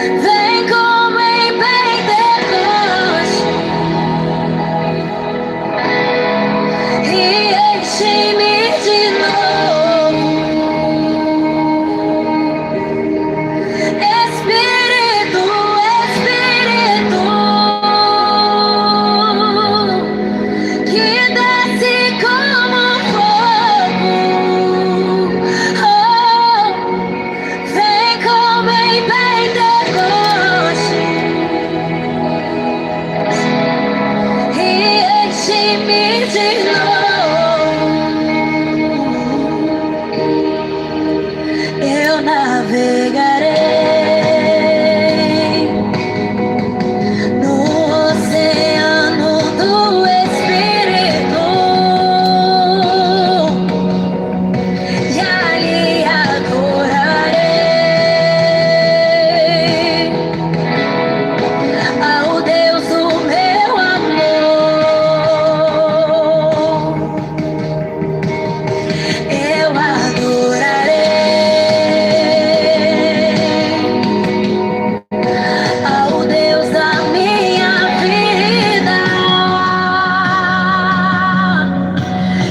Vem como em Pentecoste e enche-me de novo. Espírito, Espírito, que desce como fogo. Oh, vem como em Pentecoste e enche-me de novo. Eu navegarei no oceano do Espírito e ali adorarei ao Deus do meu amor. Eu adorarei ao Deus da minha vida,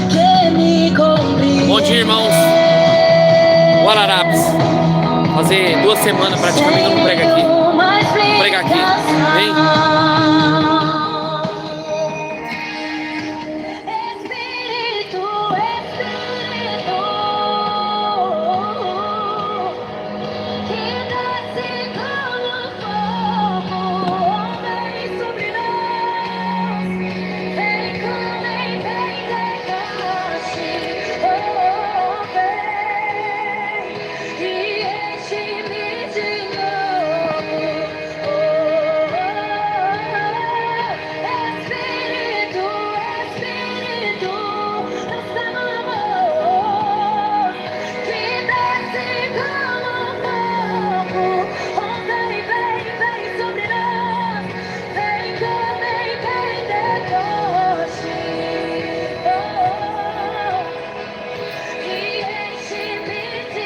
que me compreende. Bom dia, irmãos. Guararapes. Fazer 2 semanas praticamente eu não prego aqui. Vou pregar aqui. Vem. Espírito, Espírito, que desce como fogo, vem sobre nós, vem como em Pentecoste, vem e enche-me de novo. Espírito, Espírito, nosso amor, que desce como fogo, vem, vem, vem sobre nós, vem como em Pentecoste, e enche-me de novo.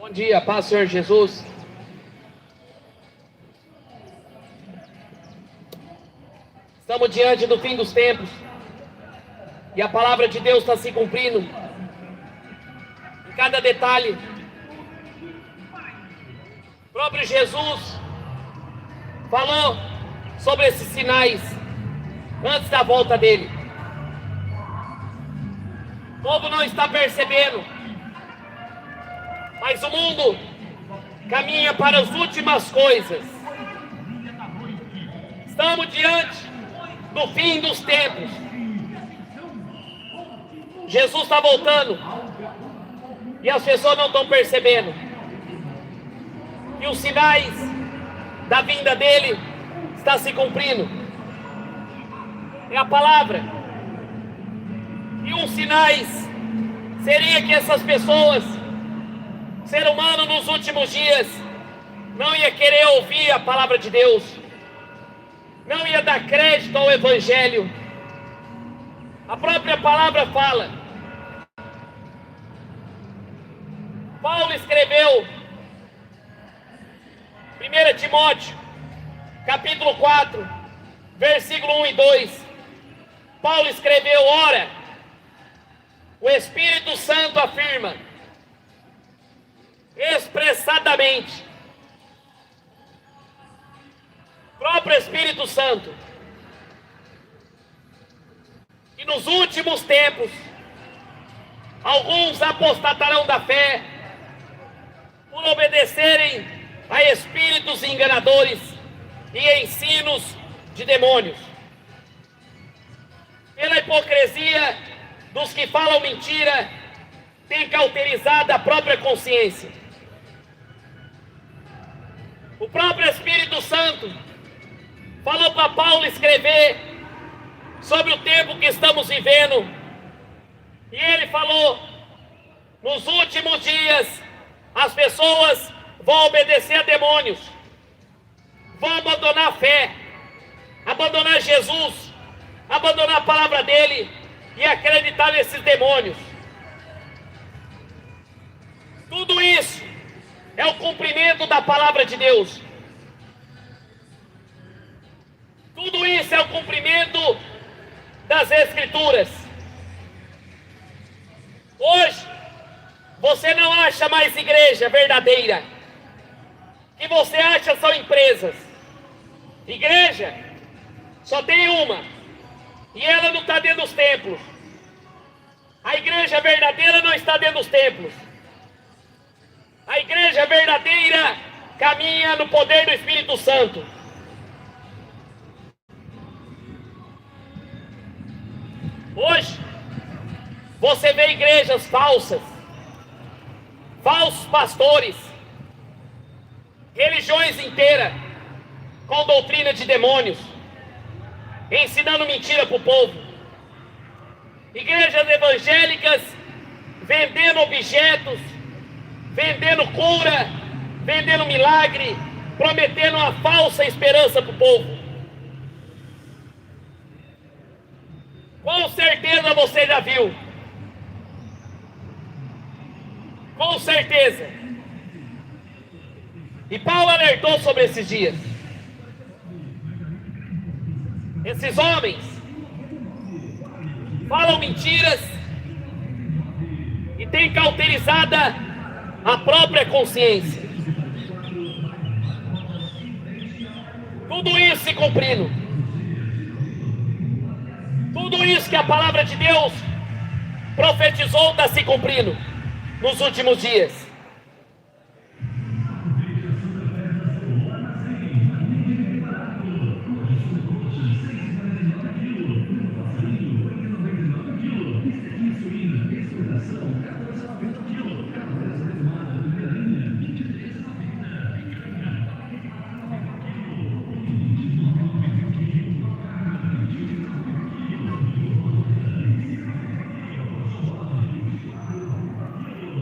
Bom dia, paz, Senhor Jesus. Estamos diante do fim dos tempos e a palavra de Deus está se cumprindo em cada detalhe. O próprio Jesus falou sobre esses sinais antes da volta dele. O povo não está percebendo, mas o mundo caminha para as últimas coisas. Estamos diante do fim dos tempos. Jesus está voltando e as pessoas não estão percebendo. E os sinais da vinda dele estão se cumprindo. É a palavra. E os sinais seria que essas pessoas, ser humano nos últimos dias, não ia querer ouvir a palavra de Deus, não ia dar crédito ao Evangelho. A própria palavra fala. Paulo escreveu 1 Timóteo, capítulo 4, versículo 1 e 2. Paulo escreveu: ora, o Espírito Santo afirma expressadamente, próprio Espírito Santo, que nos últimos tempos alguns apostatarão da fé por obedecerem a espíritos enganadores e ensinos de demônios, pela hipocrisia dos que falam mentira, tem cauterizado a própria consciência. O próprio Espírito Santo falou para Paulo escrever sobre o tempo que estamos vivendo. E ele falou: nos últimos dias as pessoas vão obedecer a demônios, vão abandonar a fé, abandonar Jesus, abandonar a palavra dele e acreditar nesses demônios. Tudo isso é o cumprimento da palavra de Deus. Tudo isso é o cumprimento das Escrituras. Hoje, você não acha mais igreja verdadeira. O que você acha são empresas. Igreja só tem uma, e ela não está dentro dos templos. A igreja verdadeira não está dentro dos templos. A igreja verdadeira caminha no poder do Espírito Santo. Hoje, você vê igrejas falsas, falsos pastores, religiões inteiras com doutrina de demônios, ensinando mentira para o povo. Igrejas evangélicas vendendo objetos, vendendo cura, vendendo milagre, prometendo uma falsa esperança para o povo. Com certeza você já viu. Com certeza. E Paulo alertou sobre esses dias. Esses homens falam mentiras e têm cauterizada a própria consciência. Tudo isso se cumprindo. Tudo isso que a palavra de Deus profetizou está se cumprindo nos últimos dias.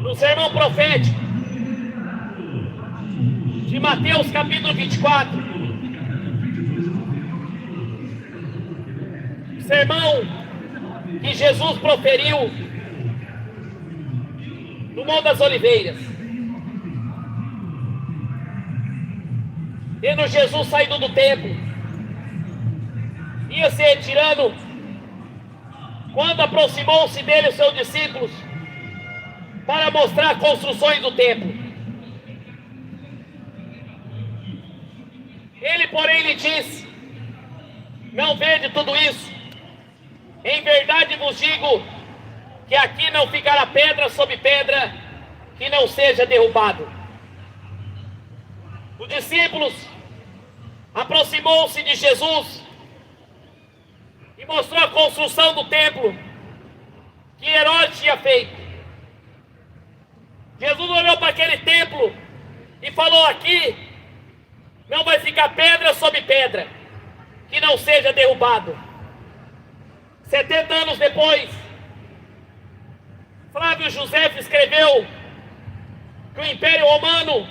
No sermão profético de Mateus capítulo 24, sermão que Jesus proferiu no Monte das Oliveiras. vendo Jesus saindo do templo, ia se retirando, quando aproximou-se dele os seus discípulos, para mostrar construções do templo. Ele, porém, lhe disse: não vede tudo isso? Em verdade vos digo, que aqui não ficará pedra sobre pedra, que não seja derrubado. Os discípulos aproximou-se de Jesus e mostrou a construção do templo que Herodes tinha feito. Jesus olhou para aquele templo e falou: aqui não vai ficar pedra sobre pedra, que não seja derrubado. 70 anos depois, Flávio José escreveu que o Império Romano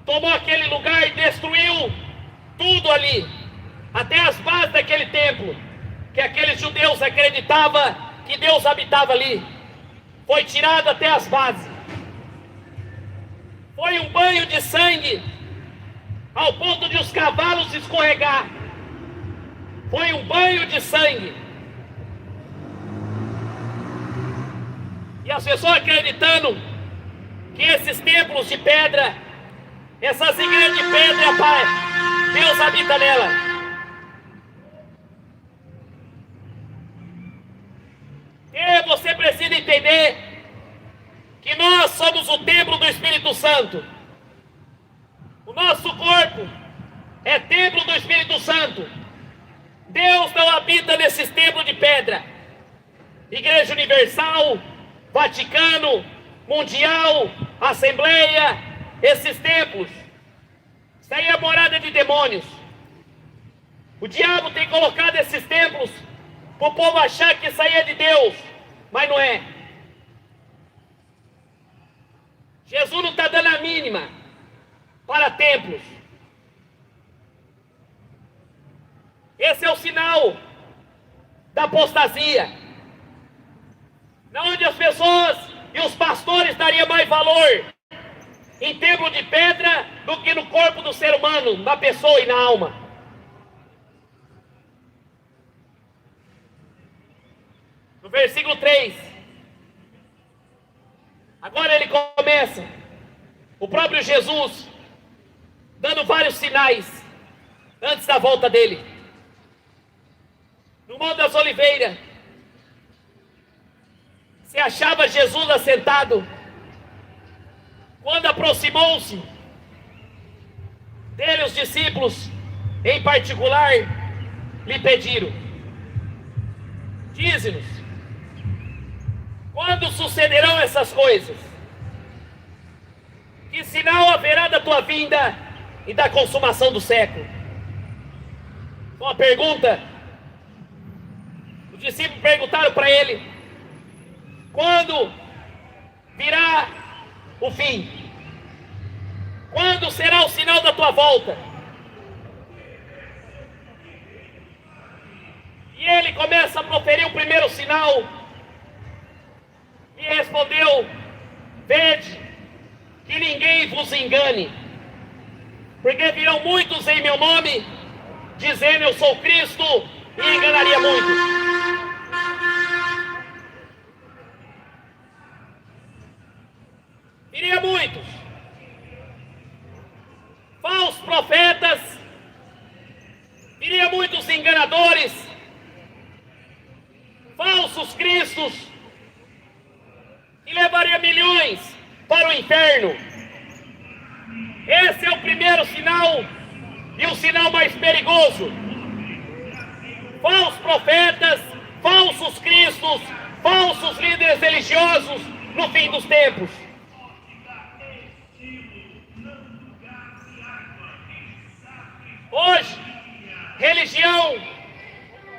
tomou aquele lugar e destruiu tudo ali, até as bases daquele templo, que aqueles judeus acreditavam que Deus habitava ali. Foi tirado até as bases. Foi um banho de sangue, ao ponto de os cavalos escorregar. Foi um banho de sangue. E as pessoas acreditando que esses templos de pedra, essas igrejas de pedra, Pai, Deus habita nela. E você precisa entender que nós somos o templo do Espírito Santo. O nosso corpo é templo do Espírito Santo. Deus não habita nesses templos de pedra. Igreja Universal, Vaticano, Mundial, Assembleia, esses templos, isso aí é morada de demônios. O diabo tem colocado esses templos para o povo achar que isso aí é de Deus, mas não é. Jesus não está dando a mínima para templos. Esse é o sinal da apostasia, onde as pessoas e os pastores dariam mais valor em templo de pedra do que no corpo do ser humano, na pessoa e na alma. No versículo 3, agora ele começa, o próprio Jesus, dando vários sinais antes da volta dele. No Monte das Oliveiras, se achava Jesus assentado, quando aproximou-se dele os discípulos, em particular, lhe pediram: dize-nos, quando sucederão essas coisas? Que sinal haverá da tua vinda e da consumação do século? Uma pergunta. Os discípulos perguntaram para ele: quando virá o fim? Quando será o sinal da tua volta? E ele começa a proferir o primeiro sinal e respondeu: vede que ninguém vos engane, porque virão muitos em meu nome, dizendo eu sou Cristo, e enganaria muitos. Viria muitos falsos profetas, viria muitos enganadores, falsos cristos, e levaria milhões para o inferno. Esse é o primeiro sinal, e o sinal mais perigoso. Falsos profetas, falsos cristos, falsos líderes religiosos no fim dos tempos. Hoje, religião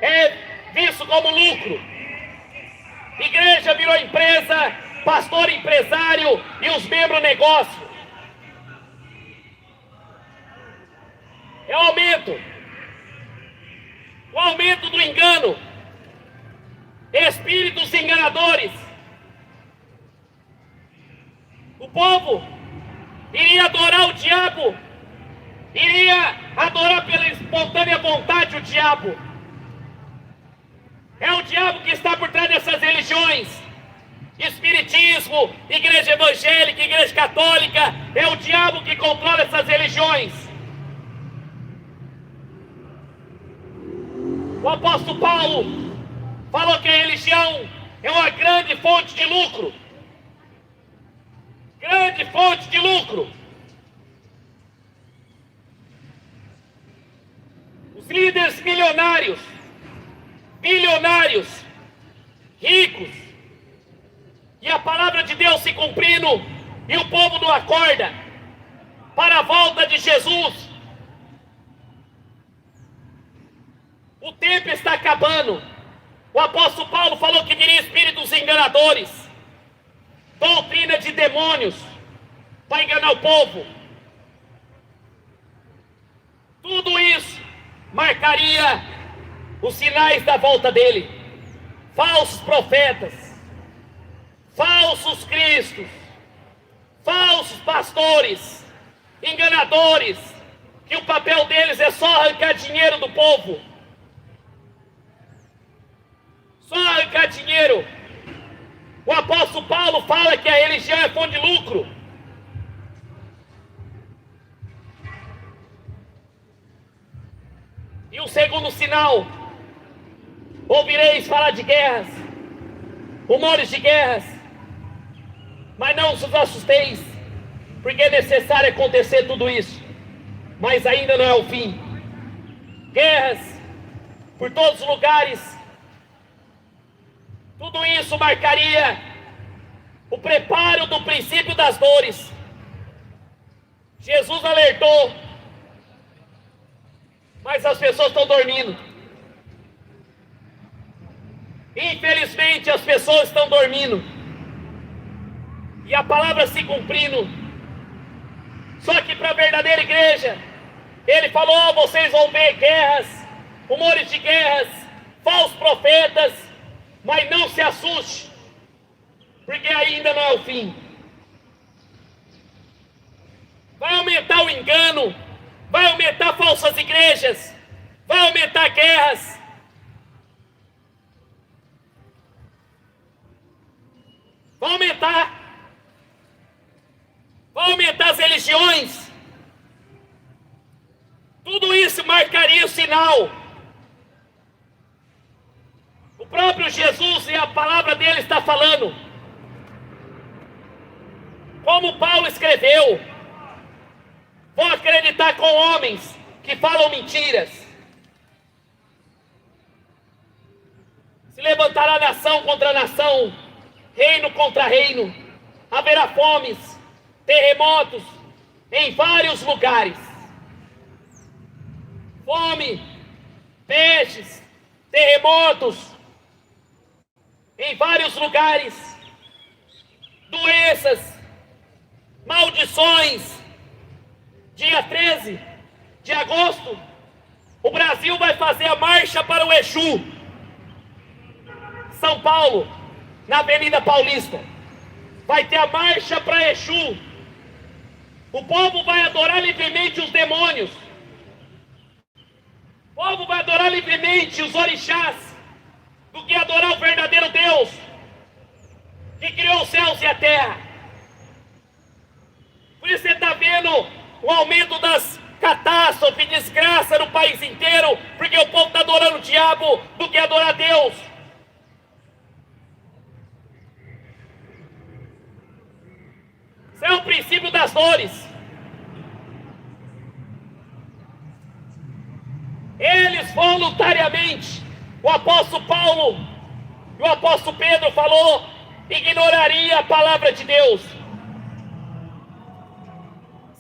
é visto como lucro. Igreja virou empresa, pastor empresário e os membros negócio. É o aumento do engano, espíritos enganadores. O povo iria adorar o diabo iria adorar pela espontânea vontade o diabo. É o diabo que está por trás dessas religiões. Espiritismo, igreja evangélica, igreja católica, é o diabo que controla essas religiões. O apóstolo Paulo falou que a religião é uma grande fonte de lucro. Grande fonte de lucro. Os líderes milionários, bilionários, ricos, e a palavra de Deus se cumprindo, e o povo não acorda para a volta de Jesus. O tempo está acabando. O apóstolo Paulo falou que viria espíritos enganadores, doutrina de demônios, para enganar o povo. Tudo isso marcaria os sinais da volta dele. Falsos profetas, falsos cristos, falsos pastores, enganadores, que o papel deles é só arrancar dinheiro do povo. Só arrancar dinheiro. O apóstolo Paulo fala que a religião é fonte de lucro. E o segundo sinal: ouvireis falar de guerras, rumores de guerras, mas não vos assusteis, porque é necessário acontecer tudo isso, mas ainda não é o fim. Guerras por todos os lugares. Tudo isso marcaria o preparo do princípio das dores. Jesus alertou, mas as pessoas estão dormindo. Infelizmente as pessoas estão dormindo. E a palavra se cumprindo. Só que para a verdadeira igreja, ele falou: vocês vão ver guerras, rumores de guerras, falsos profetas, mas não se assuste, porque ainda não é o fim. Vai aumentar o engano, vai aumentar falsas igrejas, vai aumentar guerras. Vai aumentar as religiões. Tudo isso marcaria o sinal. O próprio Jesus e a palavra dele está falando. Como Paulo escreveu: vão acreditar com homens que falam mentiras. Se levantará nação contra nação, reino contra reino. Haverá fomes, terremotos em vários lugares. Fome, pestes, terremotos em vários lugares. Doenças, maldições. Dia 13 de agosto, o Brasil vai fazer a marcha para o Exu. São Paulo, na Avenida Paulista, vai ter a marcha para Exu. O povo vai adorar livremente os demônios. O povo vai adorar livremente os orixás, do que adorar o verdadeiro Deus, que criou os céus e a terra. Por isso você está vendo o aumento das catástrofes, desgraça no país inteiro, porque o povo está adorando o diabo do que adorar Deus. Isso é o princípio das dores. Eles voluntariamente, o apóstolo Paulo e o apóstolo Pedro falou, ignoraria a palavra de Deus.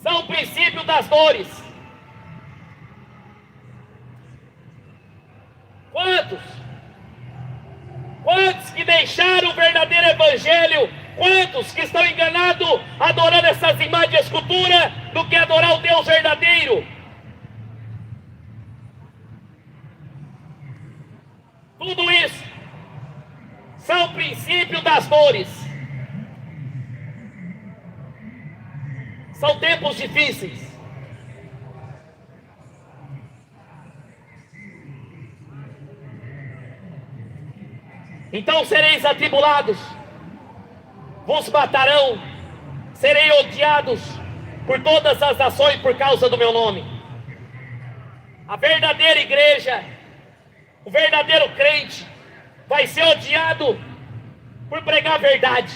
São o princípio das dores. Quantos que deixaram o verdadeiro evangelho? Quantos que estão enganados adorando essas imagens de escultura do que adorar o Deus verdadeiro? Tudo isso são princípios das dores. São tempos difíceis. Então sereis atribulados, vos matarão, serei odiados por todas as nações por causa do meu nome. A verdadeira igreja, o verdadeiro crente, vai ser odiado por pregar a verdade.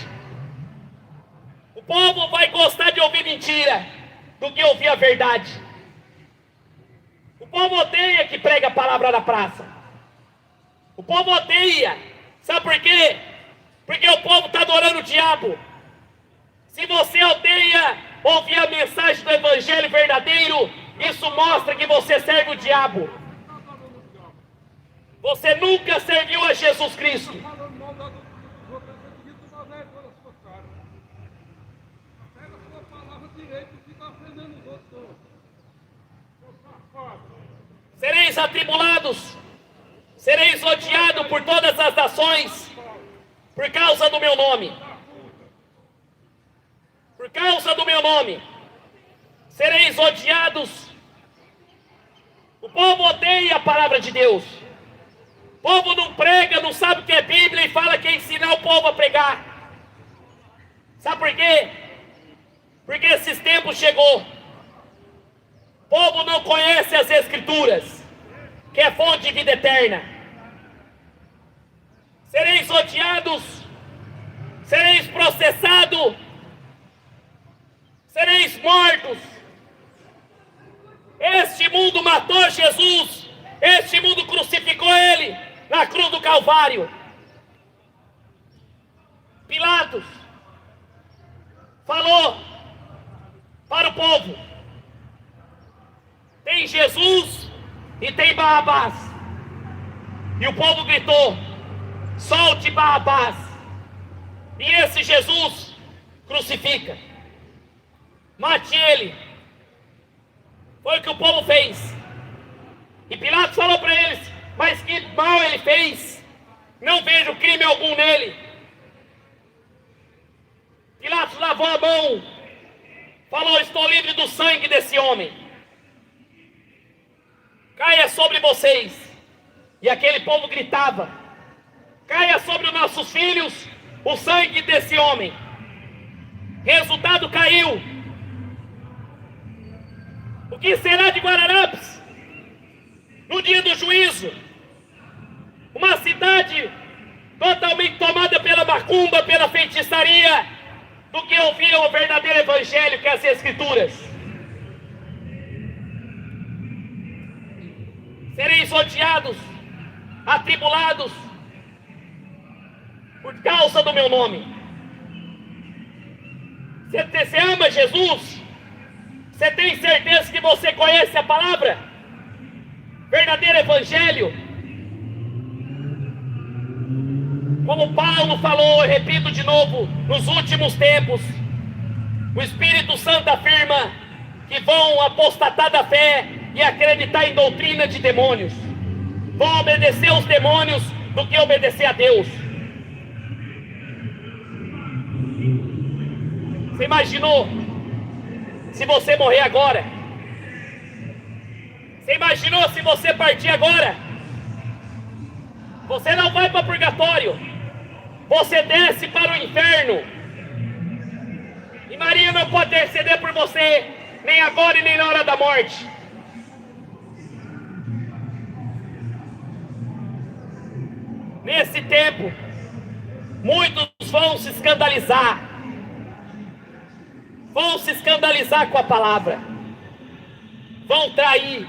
O povo vai gostar de ouvir mentira do que ouvir a verdade. O povo odeia que prega a palavra na praça. O povo odeia. Sabe por quê? Porque o povo está adorando o diabo. Se você odeia ouvir a mensagem do evangelho verdadeiro, isso mostra que você serve o diabo. Você nunca serviu a Jesus Cristo. Sereis atribulados, sereis odiados por todas as nações, por causa do meu nome. Por causa do meu nome, sereis odiados. O povo odeia a palavra de Deus. O povo não prega, não sabe o que é Bíblia e fala que é ensinar o povo a pregar. Sabe por quê? Porque esses tempos chegou. O povo não conhece as Escrituras, que é fonte de vida eterna. Sereis odiados, sereis processados, sereis mortos. Este mundo matou Jesus, este mundo crucificou Ele na cruz do Calvário. Pilatos falou para o povo: tem Jesus e tem Barrabás. E o povo gritou: solte Barrabás. E esse Jesus crucifica. Mate ele. Foi o que o povo fez. E Pilatos falou para eles: mas que mal ele fez? Não vejo crime algum nele. Pilatos lavou a mão, falou: estou livre do sangue desse homem. Caia sobre vocês. E aquele povo gritava: caia sobre os nossos filhos o sangue desse homem. Resultado: caiu. O que será de Guararapes no dia do juízo? Uma cidade totalmente tomada pela macumba, pela feitiçaria, do que ouvir o verdadeiro evangelho, que é as Escrituras. Sereis odiados, atribulados, por causa do meu nome. Você ama Jesus? Você tem certeza que você conhece a palavra? Verdadeiro evangelho? Como Paulo falou, eu repito de novo, nos últimos tempos, o Espírito Santo afirma que vão apostatar da fé e acreditar em doutrina de demônios. Vão obedecer aos demônios do que obedecer a Deus. Você imaginou se você morrer agora? Você imaginou se você partir agora? Você não vai para o purgatório, você desce para o inferno. E Maria não pode interceder por você, nem agora e nem na hora da morte. Nesse tempo, muitos vão se escandalizar. Vão se escandalizar com a palavra. Vão trair,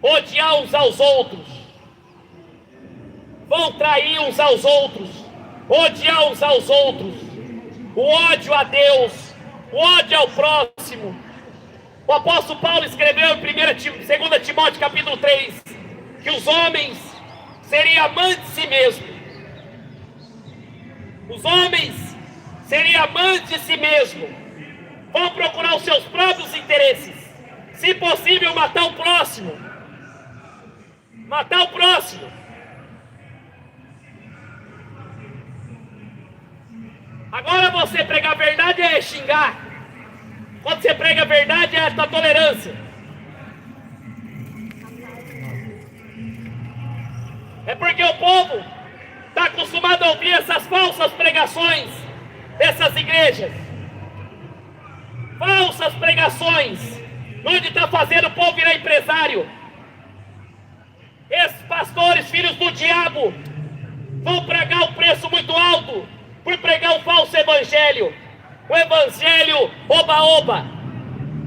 odiar uns aos outros. Vão trair uns aos outros, odiar uns aos outros. O ódio a Deus, o ódio ao próximo. O apóstolo Paulo escreveu em 2 Timóteo capítulo 3, que os homens seriam amantes de si mesmos. Os homens seriam amantes de si mesmos. Vão procurar os seus próprios interesses. Se possível, matar o próximo. Matar o próximo. Agora você pregar a verdade é xingar. Quando você prega a verdade é a tua tolerância. É porque o povo está acostumado a ouvir essas falsas pregações dessas igrejas. Falsas pregações, onde está fazendo o povo virar empresário. Esses pastores, filhos do diabo, vão pregar um preço muito alto por pregar um falso evangelho. O evangelho oba-oba.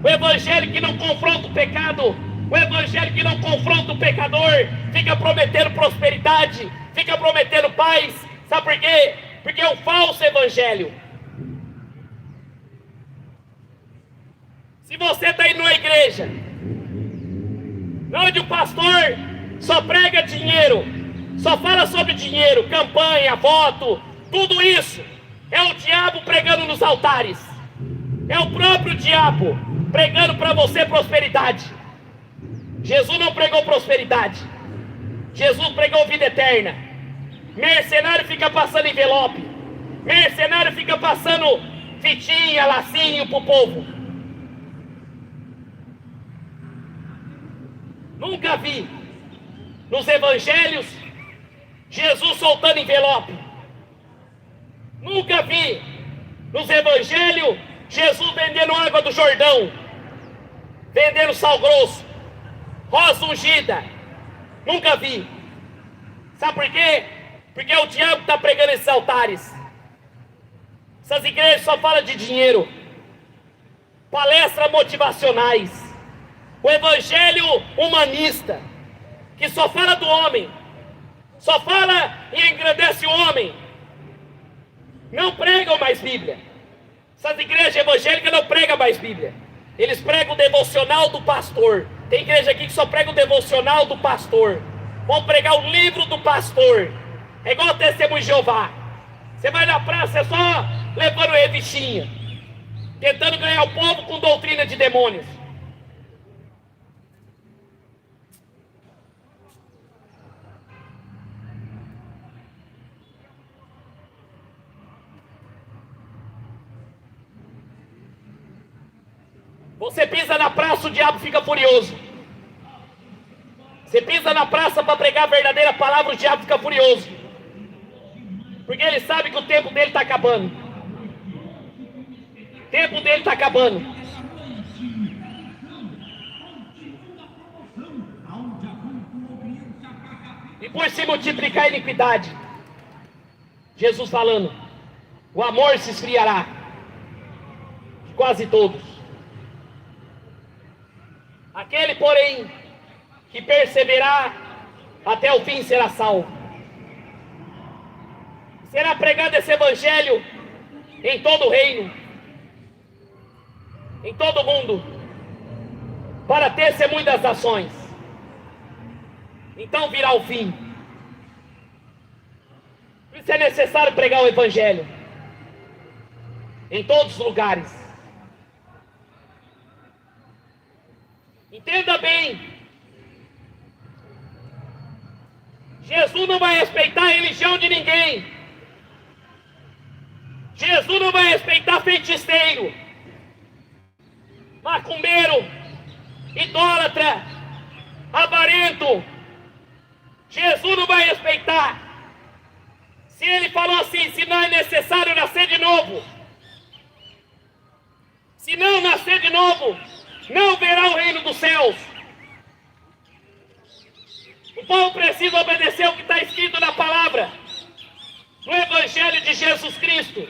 O evangelho que não confronta o pecado. O evangelho que não confronta o pecador. Fica prometendo prosperidade, fica prometendo paz. Sabe por quê? Porque é um falso evangelho. Se você está indo na igreja onde o pastor só prega dinheiro, só fala sobre dinheiro, campanha, voto, tudo isso é o diabo pregando nos altares. É o próprio diabo pregando para você prosperidade. Jesus não pregou prosperidade. Jesus pregou vida eterna. Mercenário fica passando envelope. Mercenário fica passando fitinha, lacinho pro povo. Nunca vi nos evangelhos Jesus soltando envelope. Nunca vi nos evangelhos Jesus vendendo água do Jordão, vendendo sal grosso, rosa ungida. Nunca vi. Sabe por quê? Porque é o diabo que está pregando esses altares. Essas igrejas só falam de dinheiro, palestras motivacionais, o evangelho humanista, que só fala do homem, só fala e engrandece o homem. Não pregam mais Bíblia. Essas igrejas evangélicas não pregam mais Bíblia. Eles pregam o devocional do pastor. Tem igreja aqui que só prega o devocional do pastor. Vão pregar o livro do pastor. É igual o Testemunho de Jeová. Você vai na praça, é só levando revistinha, tentando ganhar o povo com doutrina de demônios. Você pisa na praça, o diabo fica furioso. Você pisa na praça para pregar a verdadeira palavra, o diabo fica furioso. Porque ele sabe que o tempo dele está acabando. O tempo dele está acabando. E por se multiplicar a iniquidade, Jesus falando, o amor se esfriará. Quase todos. Aquele, porém, que perseverar até o fim será salvo. Será pregado esse evangelho em todo o reino, em todo o mundo, para testemunho das nações. Então virá o fim. Por isso é necessário pregar o evangelho em todos os lugares. Entenda bem, Jesus não vai respeitar a religião de ninguém. Jesus não vai respeitar feiticeiro, macumbeiro, idólatra, avarento. Jesus não vai respeitar. Se ele falou assim, se não é necessário nascer de novo, se não nascer de novo, não verá o reino dos céus. O povo precisa obedecer o que está escrito na palavra, no Evangelho de Jesus Cristo,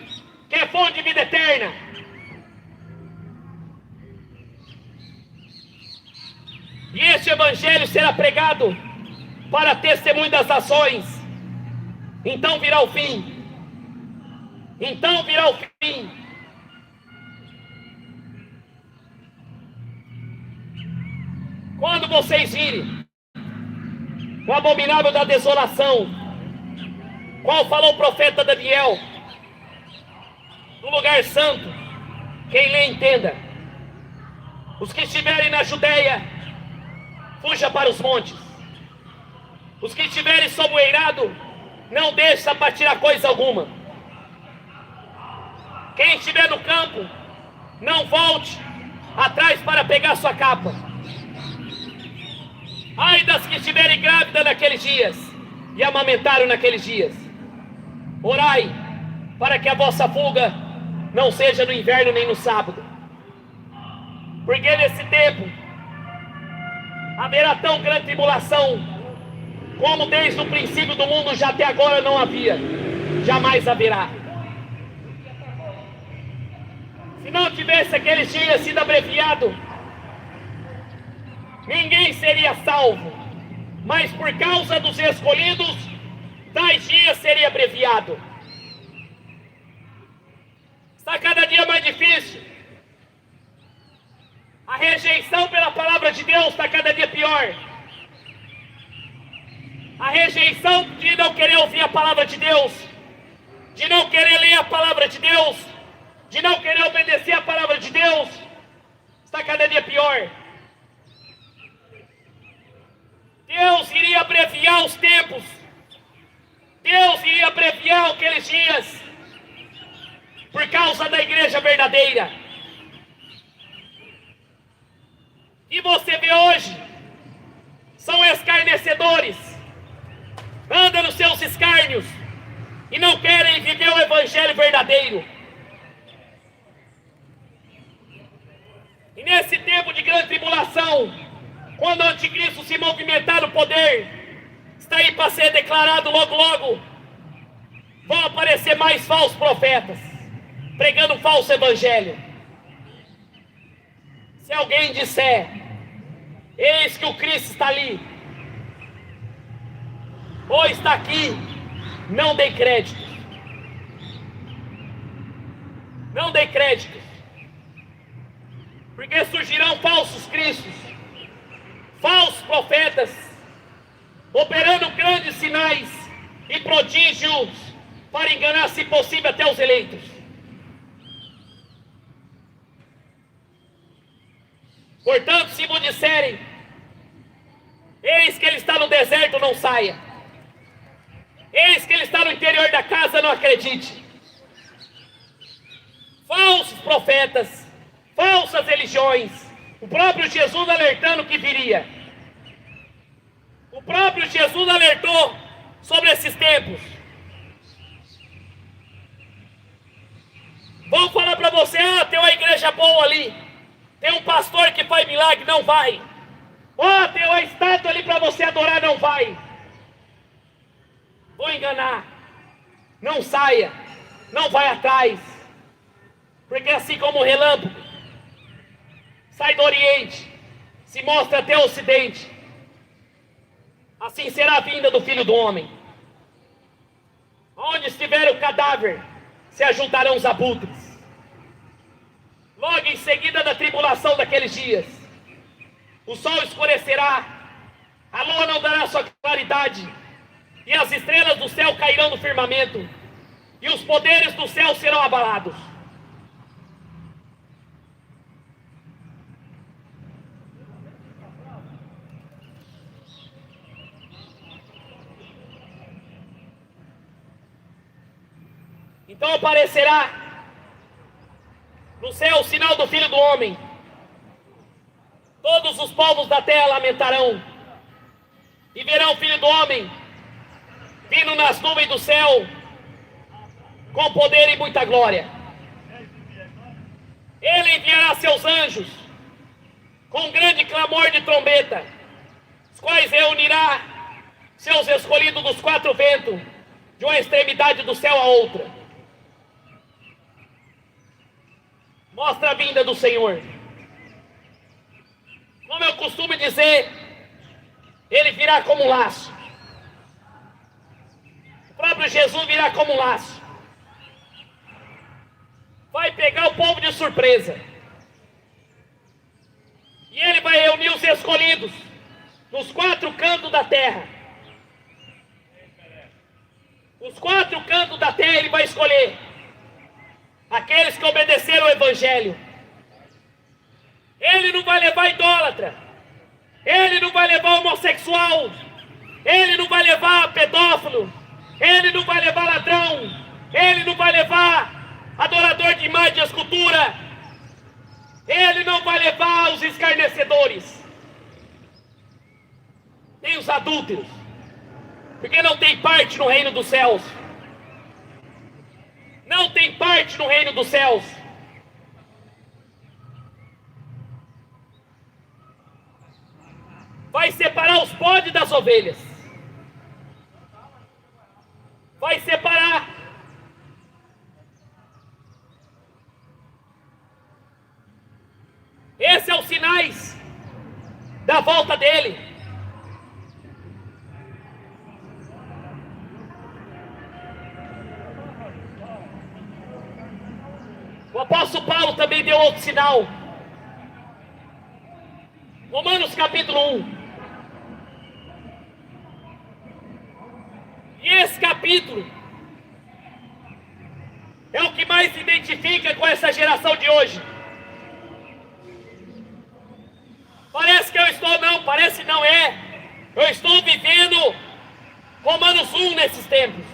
que é fonte de vida eterna. E este Evangelho será pregado para testemunho das nações. Então virá o fim. Então virá o fim. Quando vocês virem o abominável da desolação, qual falou o profeta Daniel, no lugar santo, quem lê entenda. Os que estiverem na Judeia, fuja para os montes. Os que estiverem sob o eirado, não deixa para tirar coisa alguma. Quem estiver no campo, não volte atrás para pegar sua capa. Ai das que estiverem grávidas naqueles dias e amamentaram naqueles dias. Orai para que a vossa fuga não seja no inverno nem no sábado, porque nesse tempo haverá tão grande tribulação como desde o princípio do mundo já até agora não havia, jamais haverá. Se não tivesse aqueles dias sido abreviado, ninguém seria salvo, mas por causa dos escolhidos, tais dias seria abreviado. Está cada dia mais difícil. A rejeição pela palavra de Deus está cada dia pior. A rejeição de não querer ouvir a palavra de Deus, de não querer ler a palavra de Deus, de não querer obedecer a palavra de Deus, está cada dia pior. Deus iria abreviar os tempos. Deus iria abreviar aqueles dias por causa da igreja verdadeira. E você vê hoje, são escarnecedores, andam nos seus escárnios e não querem viver o evangelho verdadeiro. E nesse tempo de grande tribulação, quando o anticristo se movimentar no poder, está aí para ser declarado logo logo, vão aparecer mais falsos profetas, pregando falso evangelho. Se alguém disser, eis que o Cristo está ali, ou está aqui, não dê crédito. Não dê crédito. Porque surgirão falsos cristos, falsos profetas, operando grandes sinais e prodígios para enganar, se possível, até os eleitos. Portanto, se vos disserem, eis que ele está no deserto, não saia. Eis que ele está no interior da casa, não acredite. Falsos profetas, falsas religiões, o próprio Jesus alertando que viria. O próprio Jesus alertou sobre esses tempos. Vão falar para você, tem uma igreja boa ali, tem um pastor que faz milagre, não vai. Tem uma estátua ali para você adorar, não vai. Vou enganar. Não saia, não vai atrás. Porque assim como o relâmpago sai do Oriente, se mostra até o Ocidente, assim será a vinda do Filho do Homem. Onde estiver o cadáver, se ajuntarão os abutres. Logo em seguida da tribulação daqueles dias, o sol escurecerá, a lua não dará sua claridade, e as estrelas do céu cairão no firmamento, e os poderes do céu serão abalados. Então aparecerá no céu o sinal do Filho do Homem. Todos os povos da terra lamentarão e verão o Filho do Homem vindo nas nuvens do céu com poder e muita glória. Ele enviará seus anjos com grande clamor de trombeta, os quais reunirá seus escolhidos dos quatro ventos, de uma extremidade do céu à outra. Mostra a vinda do Senhor. Como eu costumo dizer, ele virá como um laço. O próprio Jesus virá como um laço. Vai pegar o povo de surpresa. E ele vai reunir os escolhidos nos quatro cantos da terra. Os quatro cantos da terra ele vai escolher aqueles que obedeceram o Evangelho. Ele não vai levar idólatra, ele não vai levar homossexual, ele não vai levar pedófilo, ele não vai levar ladrão, ele não vai levar adorador de imagem de escultura, ele não vai levar os escarnecedores, nem os adúlteros, porque não tem parte no reino dos céus. tem parte no reino dos céus. Vai separar os bodes das ovelhas. Vai separar. Esses são os sinais da volta dele. O apóstolo Paulo também deu outro sinal. Romanos capítulo 1. E esse capítulo é o que mais se identifica com essa geração de hoje. Parece que eu estou, não, parece não é. Eu estou vivendo Romanos 1 nesses tempos.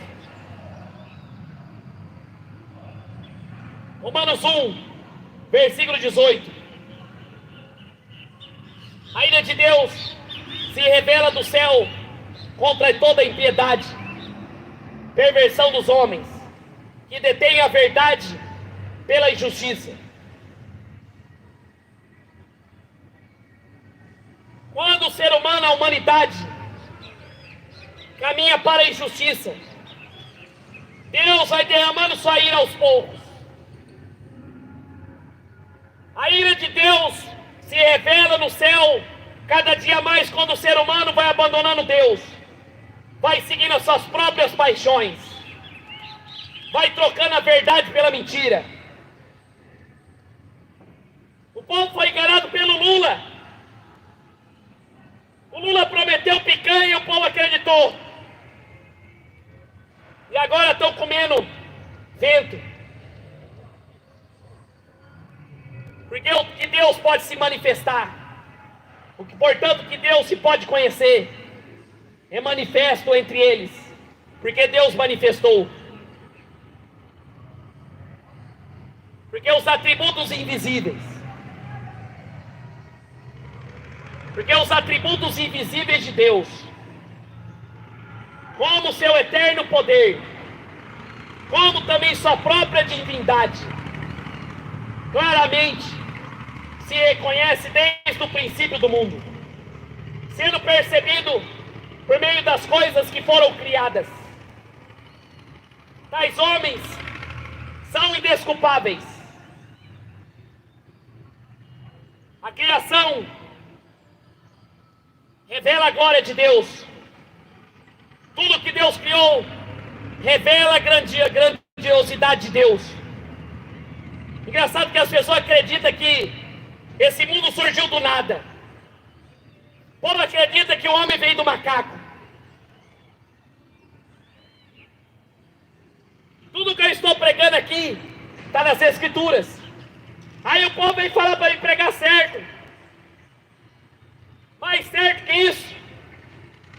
Romanos 1, versículo 18. A ira de Deus se revela do céu contra toda a impiedade, perversão dos homens, que detêm a verdade pela injustiça. Quando o ser humano, a humanidade, caminha para a injustiça, Deus vai derramando sua ira aos poucos. A ira de Deus se revela no céu cada dia mais quando o ser humano vai abandonando Deus, vai seguindo as suas próprias paixões, vai trocando a verdade pela mentira. O povo foi enganado pelo Lula. O Lula prometeu picanha e o povo acreditou. E agora estão comendo vento. Porque o que Deus pode se manifestar, portanto que Deus se pode conhecer, é manifesto entre eles, porque Deus manifestou. Porque os atributos invisíveis, porque os atributos invisíveis de Deus, como seu eterno poder, como também sua própria divindade, claramente se reconhece desde o princípio do mundo, sendo percebido por meio das coisas que foram criadas. Tais homens são indesculpáveis. A criação revela a glória de Deus. Tudo que Deus criou revela a grandiosidade de Deus. Engraçado que as pessoas acreditam que esse mundo surgiu do nada. O povo acredita que o homem veio do macaco. Tudo que eu estou pregando aqui está nas Escrituras. Aí o povo vem falar para mim pregar certo. Mais certo que isso.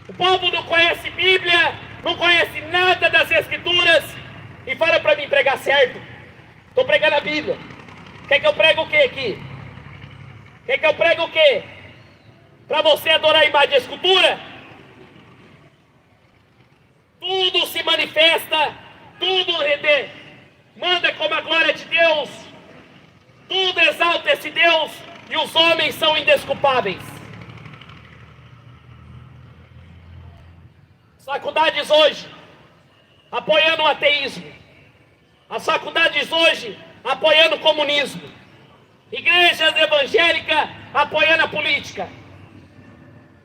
O povo não conhece Bíblia, não conhece nada das Escrituras e fala para mim pregar certo. Estou pregando a Bíblia. Quer que eu pregue o que aqui? Quer que eu pregue o quê? Para você adorar a imagem de escultura? Tudo se manifesta, tudo manda como a glória de Deus, tudo exalta esse Deus e os homens são indesculpáveis. As faculdades hoje apoiando o ateísmo, as faculdades hoje apoiando o comunismo, igrejas evangélicas apoiando a política,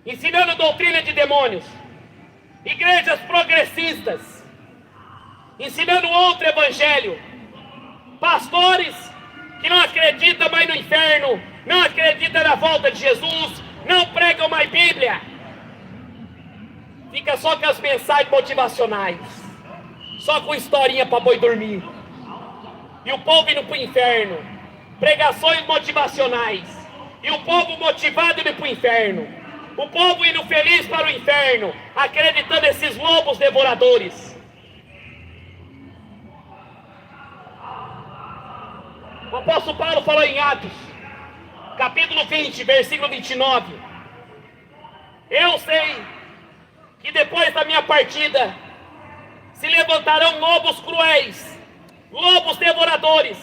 ensinando doutrina de demônios, igrejas progressistas ensinando outro evangelho, pastores que não acreditam mais no inferno, não acreditam na volta de Jesus, não pregam mais Bíblia, fica só com as mensagens motivacionais, só com historinha para boi dormir, e o povo indo para o inferno, pregações motivacionais, e o povo motivado indo para o inferno, o povo indo feliz para o inferno, acreditando nesses lobos devoradores. O apóstolo Paulo falou em Atos, capítulo 20, versículo 29. Eu sei que depois da minha partida se levantarão lobos cruéis, lobos devoradores.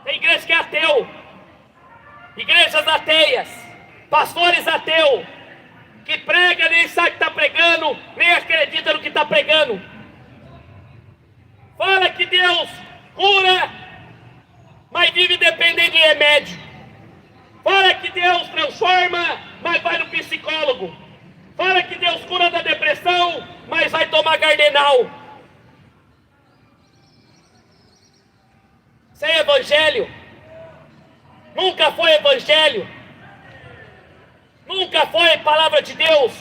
Tem igreja que é ateu, igrejas ateias, pastores ateus, que prega, nem sabe que está pregando, nem acredita no que está pregando. Fala que Deus cura, mas vive dependendo de remédio. Fala que Deus transforma, mas vai no psicólogo. Fala que Deus cura da depressão, mas vai tomar Gardenal. Isso é evangelho. Nunca foi evangelho. Nunca foi palavra de Deus.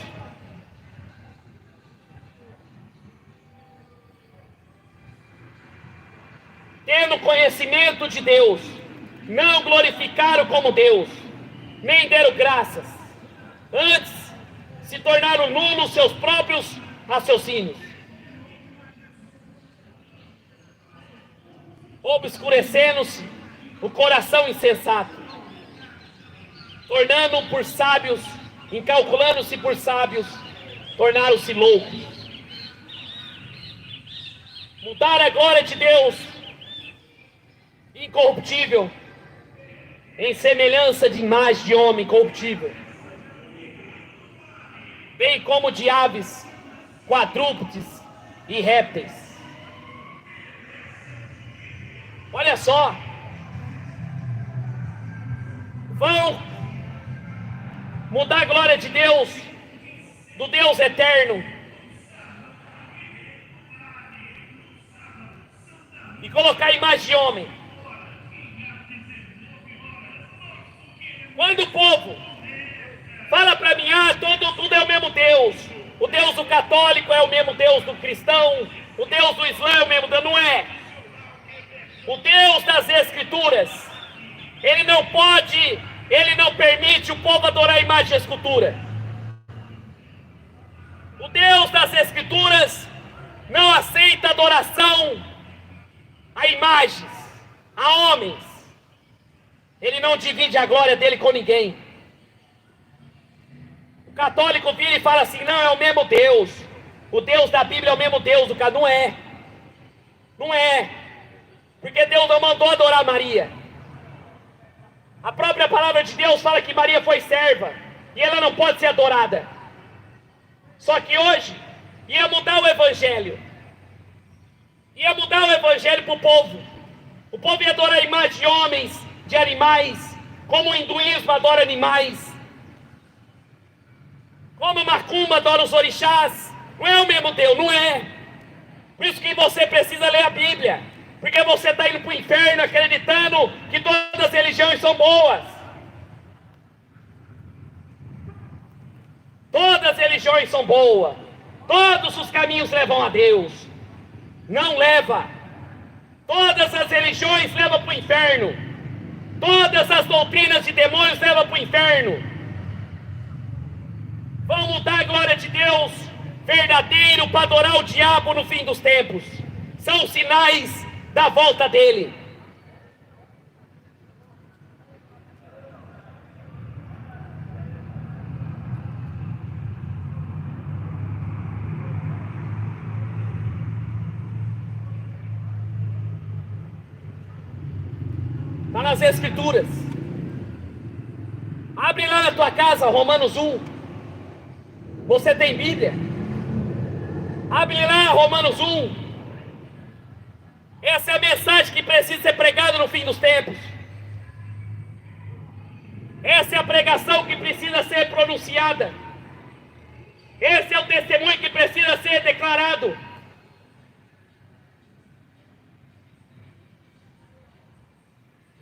Tendo conhecimento de Deus, não glorificaram como Deus, nem deram graças. Antes, se tornaram nulos seus próprios raciocínios, obscurecendo-se o coração insensato, tornando por sábios, incalculando-se por sábios, tornaram-se loucos. Mudaram a glória de Deus, incorruptível, em semelhança de imagem de homem corruptível, bem como de aves, quadrúpedes e répteis. Olha só, vão mudar a glória de Deus, do Deus eterno, e colocar a imagem de homem. Quando o povo fala para mim, tudo é o mesmo Deus, o Deus do católico é o mesmo Deus do cristão, o Deus do Islã é o mesmo Deus, não é. O Deus das Escrituras, Ele não permite o povo adorar a imagem de escultura. O Deus das Escrituras não aceita adoração a imagens, a homens. Ele não divide a glória dele com ninguém. O católico vira e fala assim, não, é o mesmo Deus. O Deus da Bíblia é o mesmo Deus do cara. Não é. Não é. Porque Deus não mandou adorar Maria. A própria palavra de Deus fala que Maria foi serva. E ela não pode ser adorada. Só que hoje, ia mudar o evangelho. Ia mudar o evangelho para o povo. O povo ia adorar a imagem de homens, de animais, como o hinduísmo adora animais, como a macumba adora os orixás. Não é o mesmo Deus, não é. Por isso que você precisa ler a Bíblia, porque você está indo para o inferno acreditando que todas as religiões são boas. Todas as religiões são boas, todos os caminhos levam a Deus. Não leva. Todas as religiões levam para o inferno. Todas as doutrinas de demônios levam para o inferno. Vão mudar a glória de Deus verdadeiro para adorar o diabo no fim dos tempos. São sinais da volta dele. Está nas Escrituras. Abre lá na tua casa, Romanos 1. Você tem Bíblia? Abre lá, Romanos 1. Essa é a mensagem que precisa ser pregada no fim dos tempos. Essa é a pregação que precisa ser pronunciada. Esse é o testemunho que precisa ser declarado.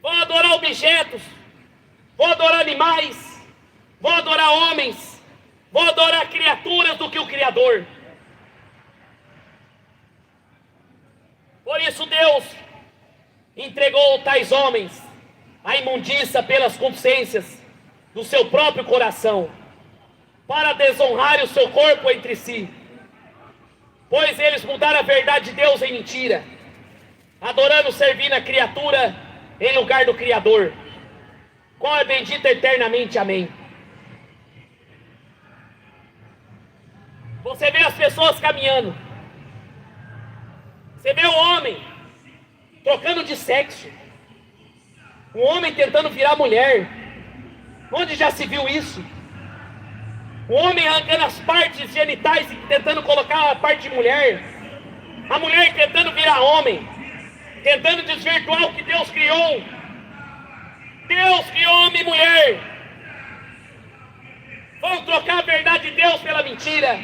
Vou adorar objetos, vou adorar animais, vou adorar homens, vou adorar criaturas do que o Criador. Por isso Deus entregou tais homens à imundícia pelas consciências do seu próprio coração, para desonrar o seu corpo entre si. Pois eles mudaram a verdade de Deus em mentira, adorando servir a criatura em lugar do Criador, qual é bendito eternamente, amém. Você vê as pessoas caminhando, Você vê o homem trocando de sexo. Um homem tentando virar mulher. Onde já se viu isso? O homem arrancando as partes genitais e tentando colocar a parte de mulher. A mulher tentando virar homem. Tentando desvirtuar o que Deus criou. Deus criou homem e mulher. Vão trocar a verdade de Deus pela mentira.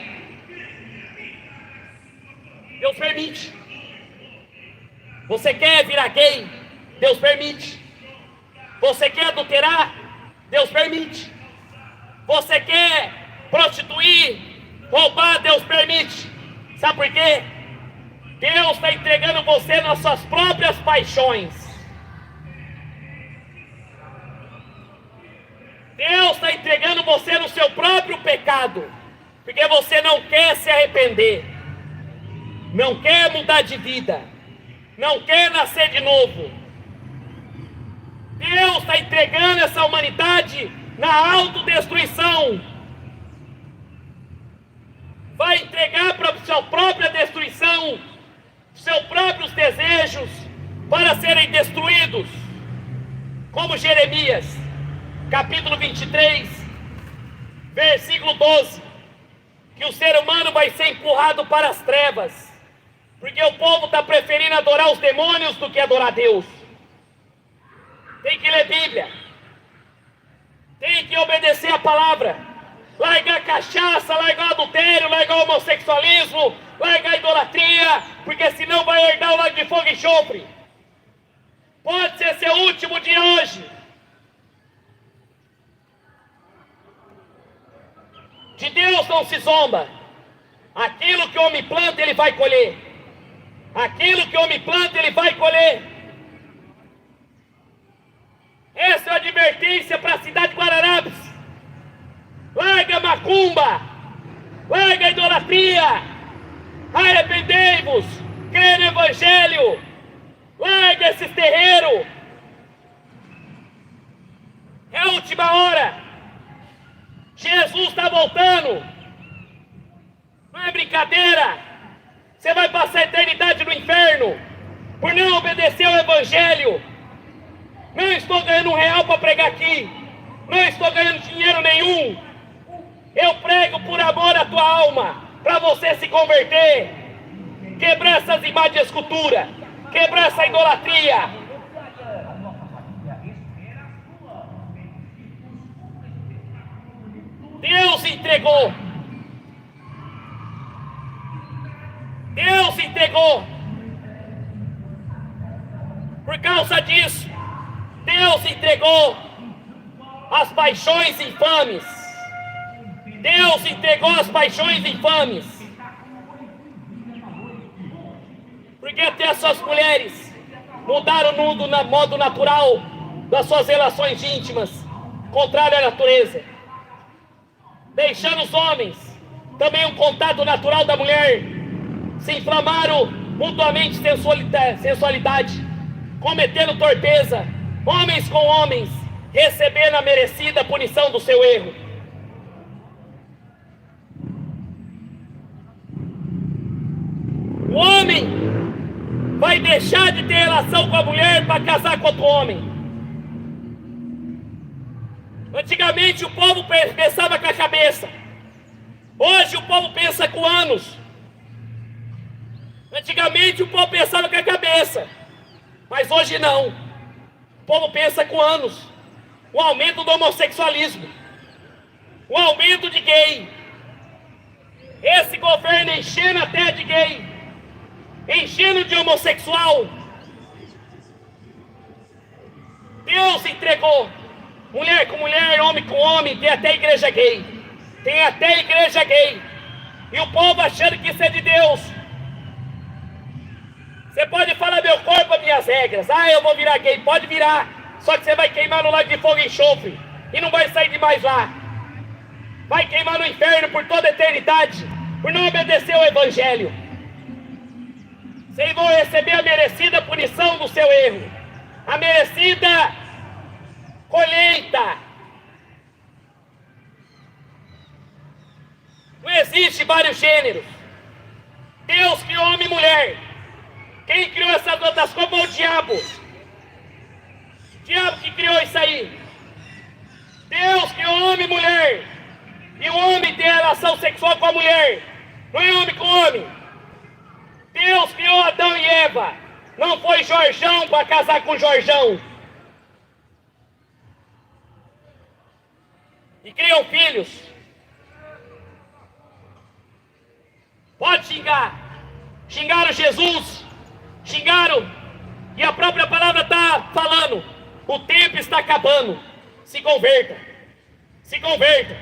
Deus permite. Você quer virar gay? Deus permite. Você quer adulterar? Deus permite. Você quer prostituir, roubar? Deus permite. Sabe por quê? Deus está entregando você nas suas próprias paixões. Deus está entregando você no seu próprio pecado. Porque você não quer se arrepender. Não quer mudar de vida. Não quer nascer de novo. Deus está entregando essa humanidade na autodestruição. Vai entregar para a sua própria destruição, seus próprios desejos, para serem destruídos. Como Jeremias, capítulo 23, versículo 12, que o ser humano vai ser empurrado para as trevas, porque o povo está preferindo adorar os demônios do que adorar Deus. Tem que ler Bíblia, tem que obedecer a palavra, largar a cachaça, largar o adultério, largar o homossexualismo, largar a idolatria, porque senão vai herdar o lago de fogo e enxofre. Pode ser seu último dia hoje. De Deus não se zomba. Aquilo que o homem planta, ele vai colher. Aquilo que o homem planta, ele vai colher. Essa é a advertência para a cidade de Guararapes. Larga a macumba, larga a idolatria, arrependei-vos, crê no Evangelho, larga esses terreiros. É a última hora. Jesus está voltando. Não é brincadeira. Você vai passar a eternidade no inferno por não obedecer ao Evangelho. Não estou ganhando R$1 para pregar aqui. Não estou ganhando dinheiro nenhum. Eu prego por amor à tua alma, para você se converter, quebrar essas imagens de escultura, quebrar essa idolatria. Deus entregou. Deus entregou. Por causa disso, Deus entregou as paixões infames. Deus entregou as paixões infames. Porque até essas mulheres mudaram no modo natural das suas relações íntimas, contrário à natureza, deixando os homens, também um contato natural da mulher, se inflamaram mutuamente sensualidade, cometendo torpeza, homens com homens, recebendo a merecida punição do seu erro. O homem vai deixar de ter relação com a mulher para casar com outro homem. Antigamente o povo pensava com a cabeça. Hoje o povo pensa com anos. Antigamente o povo pensava com a cabeça. Mas hoje não. O povo pensa com anos. O aumento do homossexualismo. O aumento de gay. Esse governo enchendo a terra de gay. Enchendo de homossexual. Deus entregou. Mulher com mulher, homem com homem. Tem até igreja gay. Tem até igreja gay. E o povo achando que isso é de Deus. Você pode falar meu corpo, minhas regras. Ah, eu vou virar gay. Pode virar. Só que você vai queimar no lago de fogo e enxofre. E não vai sair de mais lá. Vai queimar no inferno por toda a eternidade. Por não obedecer ao Evangelho. Vocês vão receber a merecida punição do seu erro. A merecida colheita. Não existe vários gêneros. Deus criou homem e mulher. Quem criou essas outras coisas foi o diabo. O diabo que criou isso aí. Deus criou homem e mulher. E o homem tem relação sexual com a mulher. Não é homem com homem. Deus criou Adão e Eva. Não foi Jorjão para casar com Jorjão. E criam filhos. Pode xingar. Xingaram Jesus. Xingaram. E a própria palavra está falando. O tempo está acabando. Se converta. Se converta.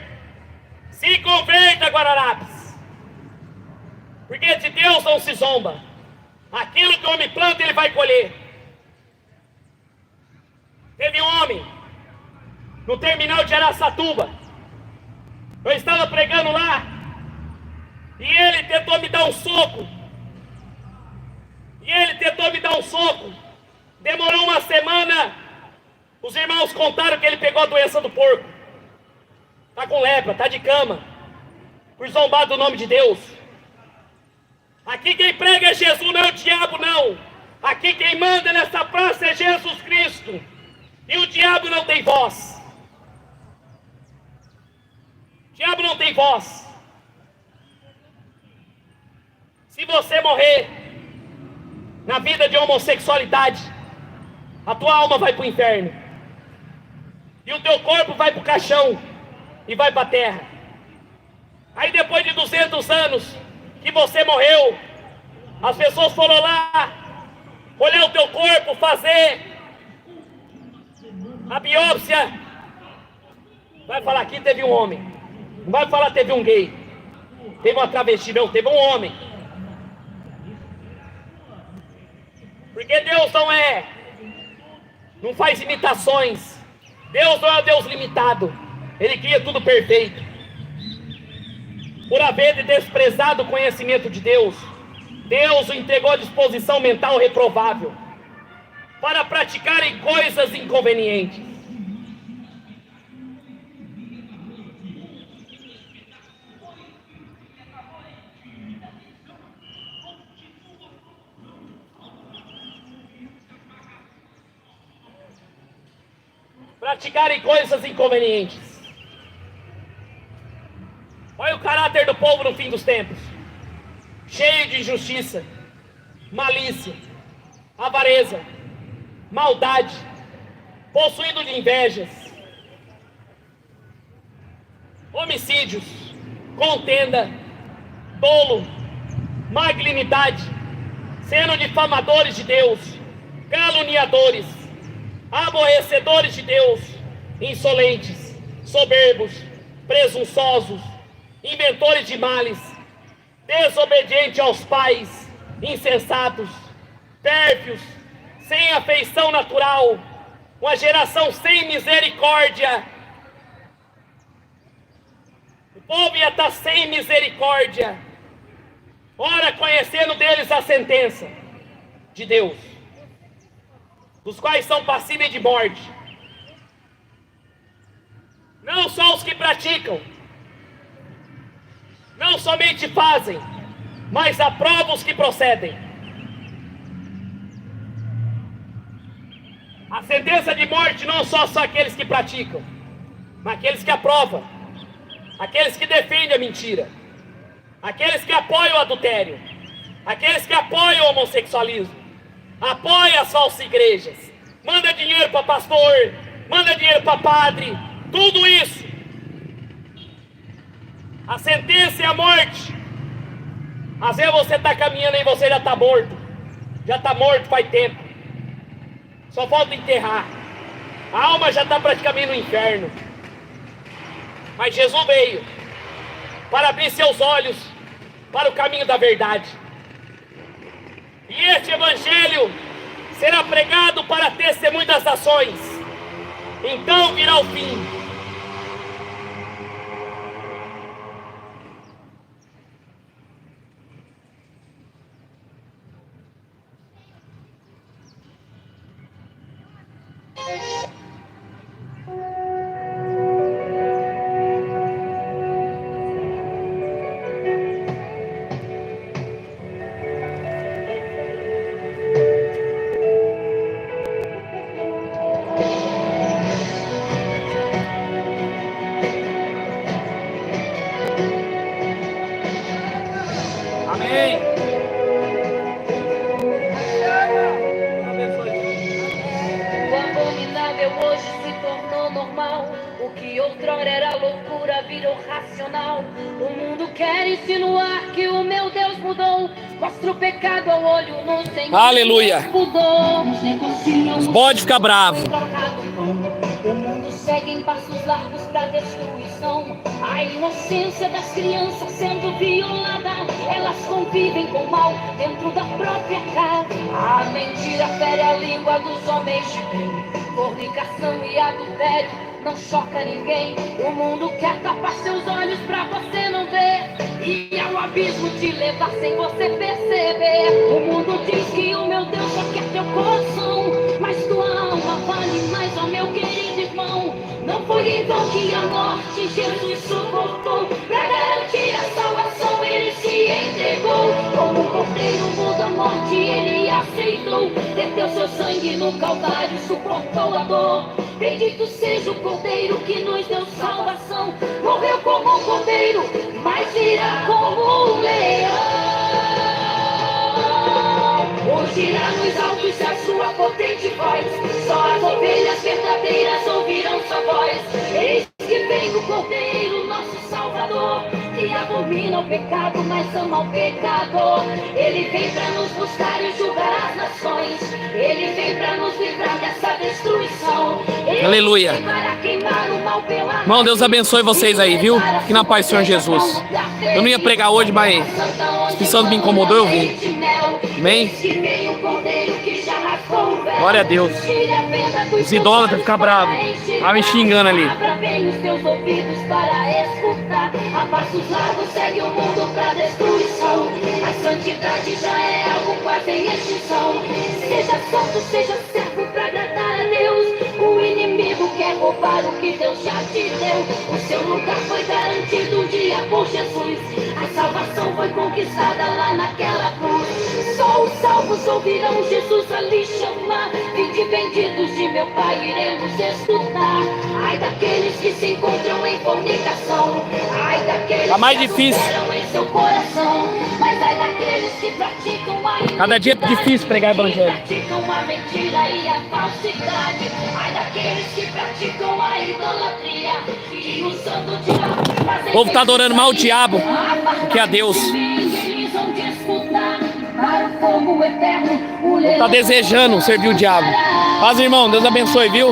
Se converta, Guararapes. Porque de Deus não se zomba. Aquilo que o homem planta, ele vai colher. Teve um homem no terminal de Araçatuba. Eu estava pregando lá. E ele tentou me dar um soco. Demorou uma semana. Os irmãos contaram que ele pegou a doença do porco. Está com lepra, está de cama. Por zombar do nome de Deus. Aqui quem prega é Jesus, não é o diabo, não. Aqui quem manda nessa praça é Jesus Cristo. E o diabo não tem voz. O diabo não tem voz. Se você morrer na vida de homossexualidade, a tua alma vai para o inferno. E o teu corpo vai para o caixão e vai para a terra. Aí depois de 200 anos que você morreu, as pessoas foram lá olhar o teu corpo, fazer a biópsia. Vai falar aqui teve um homem. Não vai falar teve um gay. Teve uma travesti, não, teve um homem. Porque Deus não faz imitações. Deus não é um Deus limitado. Ele cria tudo perfeito. Por haver desprezado o conhecimento de Deus, Deus o entregou à disposição mental reprovável para praticarem coisas inconvenientes. Praticarem coisas inconvenientes. Olha o caráter do povo no fim dos tempos. Cheio de injustiça, malícia, avareza, maldade, possuído de invejas, homicídios, contenda, dolo, malignidade, sendo difamadores de Deus, caluniadores, aborrecedores de Deus, insolentes, soberbos, presunçosos, inventores de males, desobedientes aos pais, insensatos, pérfios, sem afeição natural, uma geração sem misericórdia. O povo ia estar sem misericórdia, ora conhecendo deles a sentença de Deus, os quais são passíveis de morte. Não só os que praticam, não somente fazem, mas aprovam os que procedem. A sentença de morte não só aqueles que praticam, mas aqueles que aprovam, aqueles que defendem a mentira, aqueles que apoiam o adultério, aqueles que apoiam o homossexualismo, apoiam as falsas igrejas, manda dinheiro para pastor, manda dinheiro para padre, tudo isso. A sentença é a morte. Às vezes você está caminhando e você já está morto. Já está morto faz tempo. Só falta enterrar. A alma já está praticamente no inferno. Mas Jesus veio para abrir seus olhos para o caminho da verdade. E este evangelho será pregado para testemunho das nações. Então virá o fim. que outrora era loucura virou racional. O mundo quer insinuar que o meu Deus mudou. Mostra o pecado ao olho no Senhor. Aleluia. Mudou. Pode ficar bravo. O mundo segue em passos largos pra destruição. A inocência das crianças sendo violada. Elas convivem com o mal dentro da própria casa. A mentira fere a língua dos homens de bem. Fornicação e adultério não choca ninguém. O mundo quer tapar seus olhos pra você não ver. E ao abismo te levar sem você perceber. O mundo diz que o meu Deus só quer teu coração. Mas tua alma vale mais, ó meu querido irmão. Não foi então que a morte Jesus suportou. Pra garantir a salvação ele se entregou. Como um cordeiro mudo a morte ele aceitou. Deteu seu sangue no calvário, suportou a dor. Bendito seja o cordeiro que nos deu salvação. Morreu como um cordeiro, mas virá como um leão. Hoje irá nos altos a sua potente voz. Só as ovelhas verdadeiras ouvirão sua voz. Eis que vem o cordeiro, nosso salvador, que abomina o pecado, mas ama o pecador. Ele vem pra nos buscar e julgar as nações. Ele vem pra nos livrar dessa destruição. Ele Aleluia. vem para queimar o mal pela Irmão, Deus abençoe vocês aí, viu? Que na paz do Senhor Jesus. Eu não ia pregar hoje, mas o Espírito Santo me incomodou, eu vim. Amém? Glória a Deus. Os idólatras ficam bravos. Tá me xingando ali. Abra bem os teus ouvidos para escutar. A passos largos segue o mundo pra destruição. A santidade já é algo quase em extinção. Seja santo, seja servo pra agradar a Deus. O inimigo quer roubar o que Deus já te deu. O seu lugar foi garantido um dia por Jesus. A salvação foi conquistada lá naquela cruz. Só os salvos ouvirão Jesus ali chamar. Vinde benditos de meu Pai, iremos escutar. Ai daqueles que se encontram em fornicação. Ai daqueles Tá mais que difícil. adulteram em seu coração. Mas ai daqueles que praticam a Cada dia é difícil pregar evangelho. praticam a mentira e a falsidade. Ai daqueles que praticam a idolatria e usando de O povo tá adorando mal o diabo do que a Deus. eles vão disputar para o fogo eterno. O leão Tá desejando servir o diabo. Paz, irmão, Deus abençoe, viu?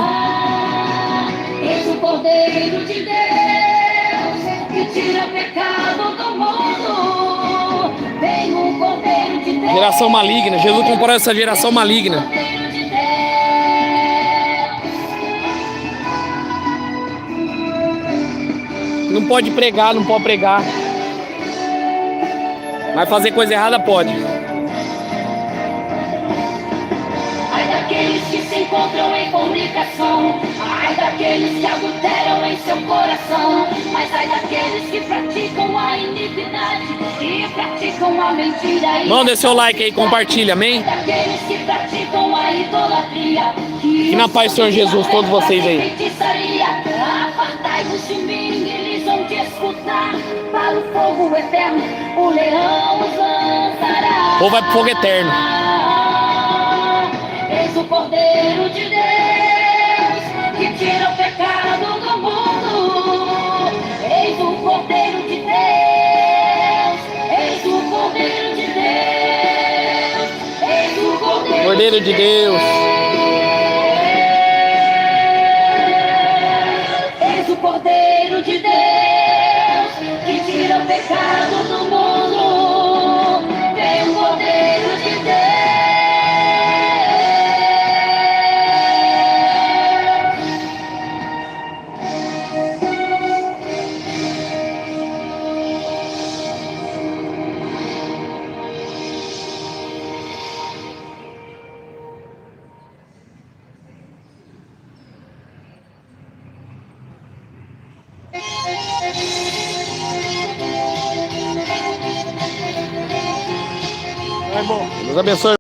eis o Cordeiro de Deus que tira o pecado do mundo. Vem o Cordeiro de Deus. Geração maligna. Jesus comparou essa geração maligna. Cordeiro de Deus. Não pode pregar, não pode pregar. Mas fazer coisa errada pode. Ai daqueles que se encontram em fornicação. Ai daqueles que adulteram em seu coração. Mas ai daqueles que praticam a iniquidade e praticam a mentira. Manda esse seu like aí, compartilha, amém? Ai daqueles que praticam a idolatria. E na paz do Senhor Jesus, todos vocês aí. Feitiçaria. Apartai-vos de mim, eles vão te escutar. Para o fogo eterno, o leão os lançará. Ou vai pro fogo eterno. Eis o Cordeiro de Deus que tira o pecado do mundo. Eis o Cordeiro de Deus. Eis o Cordeiro de Deus. Eis o Cordeiro Cordeiro de Deus. Eis o Cordeiro de Deus que tira o pecado do mundo. Vem o Cordeiro de Deus. Deus abençoe.